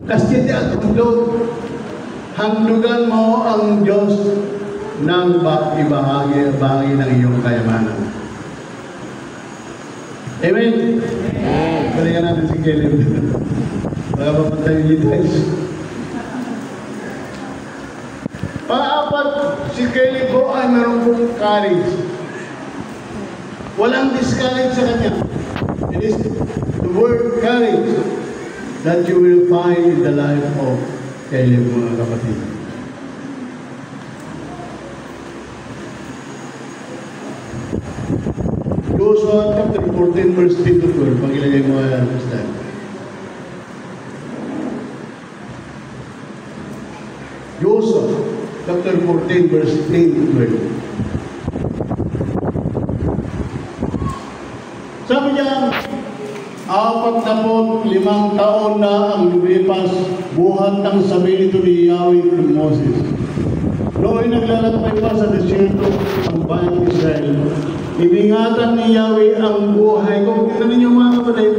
Kasi at handog, handlugan mo ang Diyos ng ibahagi ng iyong kayamanan. Amen? Balikan natin si Caleb. Baka papatay yung guys. Paapat, si Caleb po ay meron pong courage. Walang discourage sa kanya. It is the word courage that you will find in the life of Caleb, mga kapatid. Joshua chapter 14 verse 10 to 12. Pag-ilagay mo yan, Pastor. Joshua chapter 14 verse 10 to 12. Sabi niya, 45 taon na ang lumipas buhat ng sabi nito ni Yahweh kay Moses. Noon naglalakbay pa sa desierto ang bayan ng Israel. Iningatan ni Yahweh ang buhay ko. Tignan ninyo mga kapatid,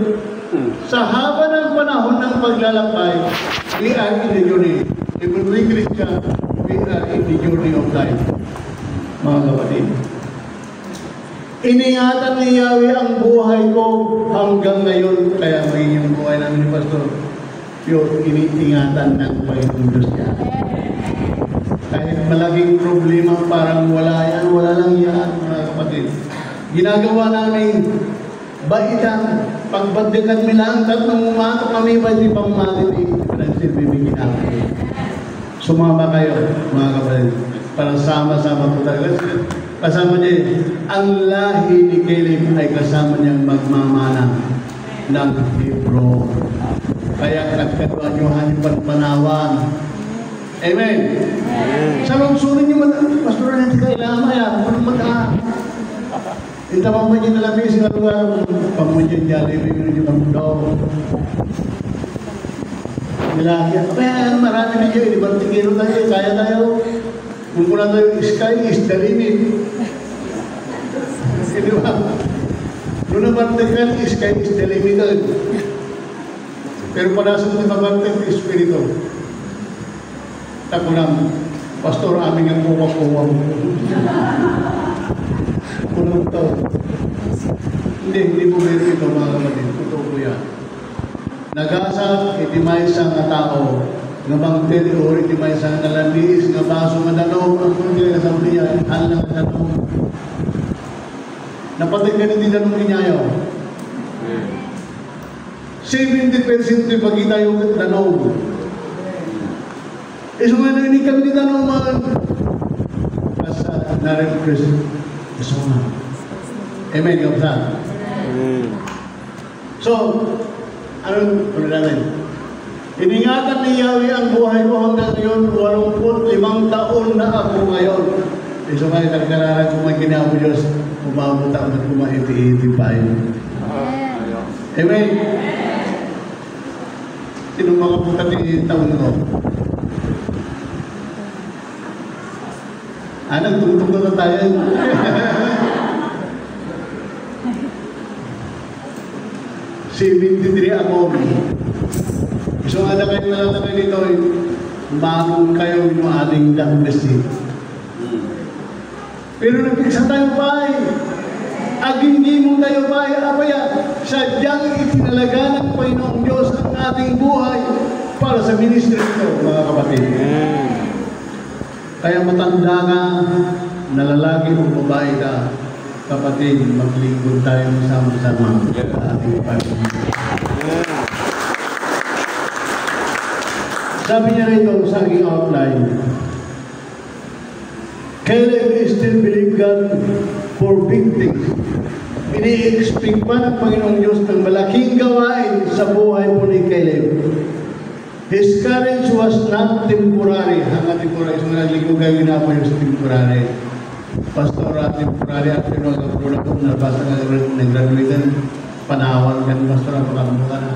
sa haba ng panahon ng paglalakbay, we are in the journey. Even we Christian, we are in the journey of life. Mga kapatid, iningatan ni Yahweh ang buhay ko hanggang ngayon. Kaya may yung buhay namin ni Pastor, yung iniingatan ng Panginoon Diyos niya. Kahit malaking problema, parang wala yan, wala lang yan, mga kapatid. Ginagawa namin baitan, pagbagdagan milang tatlong umatok kami ba di pamalit pinagsilbibigin namin. Sumama kayo, mga kapatid, para sama-sama po talaga. Kasama niya, ang lahi ni Caleb ay kasama niyang magmamana ng libro. Kaya nagkatuan yung panpanawan. Amen. Sa lungsurin niyo, Pastor, natin kailangan yan. Inta pamunyan na labis nga lugar, pamunyan niya, libig niyo ng daw. Nilagyan. Kaya marami na dyan, ibang tingiro tayo, kaya tayo. Kung muna tayo, sky is the limit. Di ba? Doon naman tingnan, sky is the limit. Pero para sa mga bantay, espiritu. Tako lang, Pastor, aming ang kuwa-kuwa mo. Unang taon. Hindi po meron ito, mga kapatid. Totoo po yan. Nag-asa, itimay sa nga tao. Nga bangteri o itimay sa nga labis, nga baso madano, ang kung sa niya, hal na madano. Napatay ka hindi danong inyayaw. 70% yung pagkita yung danong. So nga na inikam di danong mga asa na-repress. So nga. Amen, kapatid. So, anong natin? Iningatan ni Yahweh ang buhay ko hanggang ngayon, 85 taon na ako ngayon. So ngayon, nagkararan ko may ginamo Diyos, umabot ako at kumaiti-iti pa yun. Amen. Sinong mga putati taon ko? Nagtutong na tayo. Si 23 ako. So nga kayo nalalagay dito, bagong kayo yung ating dambesi. Pero nagpiksa tayo pa aging mo tayo pa apaya, sadyang itinalaga ng Panginoong Diyos ang ating buhay para sa ministry ito, mga kapatid. Kaya matanda ka, na lalaki o babae ka, kapatid, maglingkod tayo sama-sama sa ating Panginoon. Sabi niya rito sa aking outline, Caleb still believe God for big things. Ini-expect pa ng Panginoong Diyos ng malaking gawain sa buhay po ni Caleb. His courage was not temporary. Hanga temporary. So, nagligo kayo na po yung sa temporary. Pastora, temporary at pinag-apura ko, nabasa nga nag-graduate panawan kan pastora, pagkakambuka na.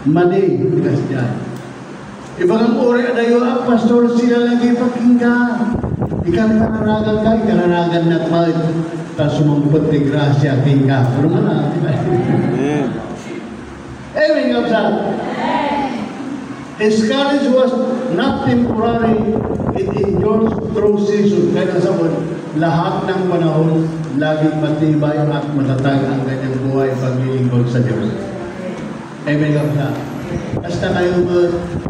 Mali, bigas dyan. Ibang ori adayo ang pastor sila lagi pakingga. Ikaw kanaragan ka, ikanaragan na mag tapos sumampot ni grasya, tingga. Pero mana? Amen, kapsal. His courage was not temporary, it endures through season. Kaya nasabot, lahat ng panahon, laging matibay at matatag ang kanyang buhay paglilingkod sa Diyos. Amen lang siya. Basta kayo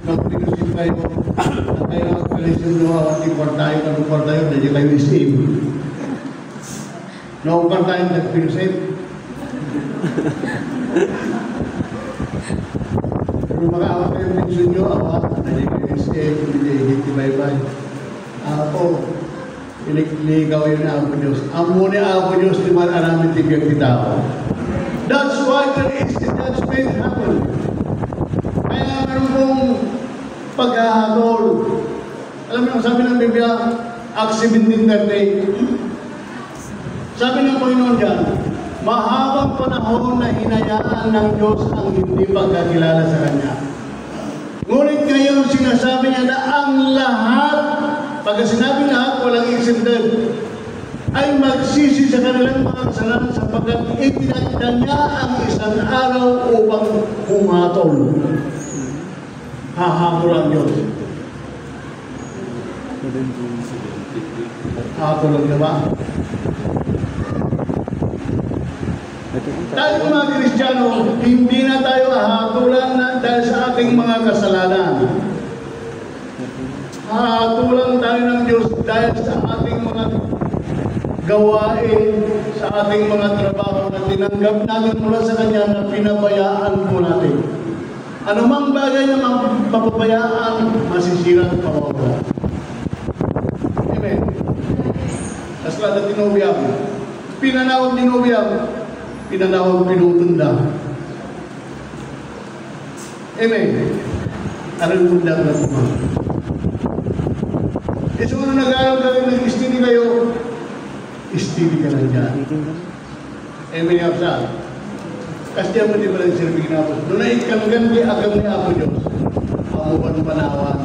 mag-pinusin kayo, na kayo mag-pinusin nyo, at ikwartayo, mag-ikwartayo, na di kayo isip. No-ikwartayo, nag-pinusin. Pero makaawat kayo pinusin nyo, awat, na di kayo isip, hindi higit-ibay-bay. Ako, iligaw yun na Apo Diyos. Ang muna Apo Diyos, di man namin tigyan kita. That's why there is the judgment happen. Kaya meron pong paghahatol. Alam mo, sabi ng Biblia, Acts 17:30, sabi ng Panginoon dyan, mahabang panahon na hinayaan ng Diyos ang hindi pagkakilala sa Kanya. Ngunit ngayon sinasabi niya na ang lahat, pagka sinabi lahat, walang excepted, ay magsisi sa kanilang mga kasalanan sapagkat itinakda niya ang isang araw upang humatol. Hahatol ang Diyos. Hahatol ang diba? Tayo mga Kristiyano, hindi na tayo hahatulan na dahil sa ating mga kasalanan. Hahatulan tayo ng Diyos dahil sa ating mga gawain, sa ating mga trabaho na tinanggap natin mula sa Kanya na pinabayaan po natin. Anumang bagay na mapapabayaan, masisira at mawawala. Amen. Kaslada tinubiyam. Pinanawag tinubiyam. Pinanawag pinutunda. Amen. Aral munda na po. E so, ano nag-aaral ka rin, nag-istini kayo, istini ka lang dyan. Amen yung sa. Kasi mo di ba lang sirbi ginapos. Doon na ikanggan di agam ni Apo Diyos. Amo pa ng panawan.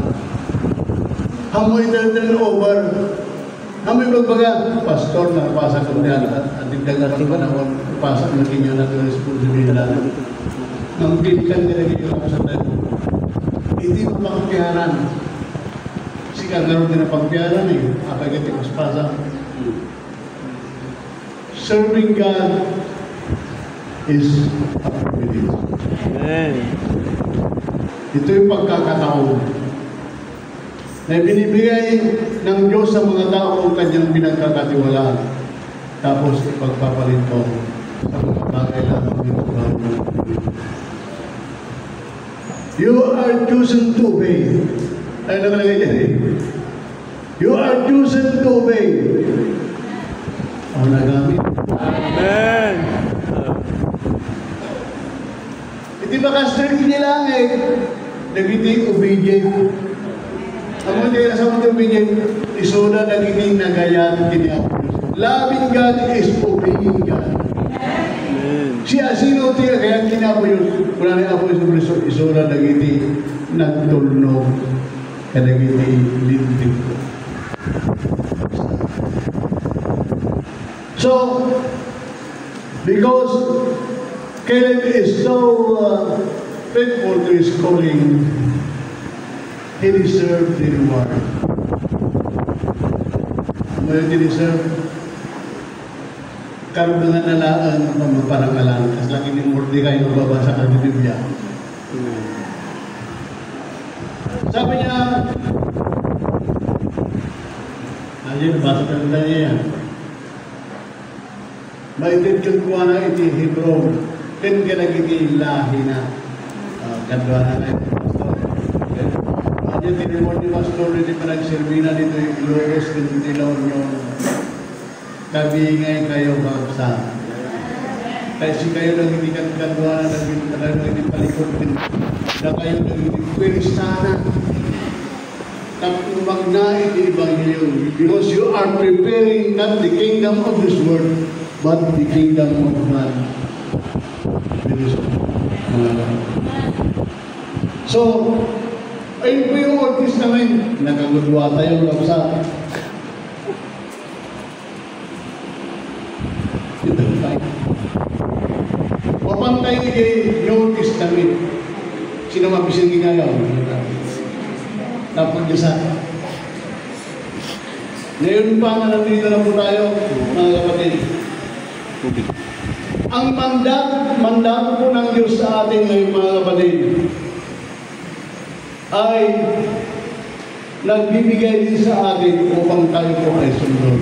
Amo i-turn over. Amo ibagbaga, pastor na napasa ko niyan at digdagan ng panahon, napasa na kinyo na ito responsibilidad. Nang pilikan nila kinyo ako sa tayo. Hindi mo pangpiyaran. Sika naroon din na pangpiyaran eh. Apay ka tipaspasa. Serving God is a privilege. Amen. Ito yung pagkakataon na binibigay ng Diyos sa mga tao ang kanyang pinagkakatiwalaan. Tapos ipagpapalit ko sa mga bagay lamang ng Panginoon. You are chosen to obey. Ay nakalagay dyan eh. You are chosen to obey. Ang nagamit. Amen. Hindi ba ka-strict nilangit? Nagiging obedient. Ang mga kaya sa mga obedient, isoda nagiging nagayat kiniapos. Loving God is obeying God. Siya sino tiya kaya kinapo yun. Wala na ako isoda nagiging nagtulnog. Nagiging lintig ko. So, because Caleb is so faithful to his calling, he deserved the reward. Ngayon dineserve, karunungan na laan ang pamaparangalan. Kasi lagi ni Mordecai mababasa ka ng Biblia. Sabi niya, ayun, basa ka nila niya yan. Maitin kong kuha na iti Hebron, ken ka nagiging lahi na kadwa na kayo. Ayun, tinimor ni Pastor, hindi pa nagsirbina dito yung Ilocos, kinutilaw nyo. Kabingay kayo kapsa. Kasi kayo nang hindi kadwa na, nang hindi palikot, na kayo nang hindi pwestana. Tapos na iti Ebanghelyo. Because you are preparing not the kingdom of this world, but the kingdom of God. So, ayun po yung Old Testament. Nakagudwa tayo lang sa mapantay kay New Testament. Sino mabisin ngayon? Napagdasa. Ngayon pa na nandito na po tayo, mga kapatid. Ang mandato po ng Diyos sa atin ngayon, mga kapatid, ay nagbibigay din sa atin upang tayo po ay sunod.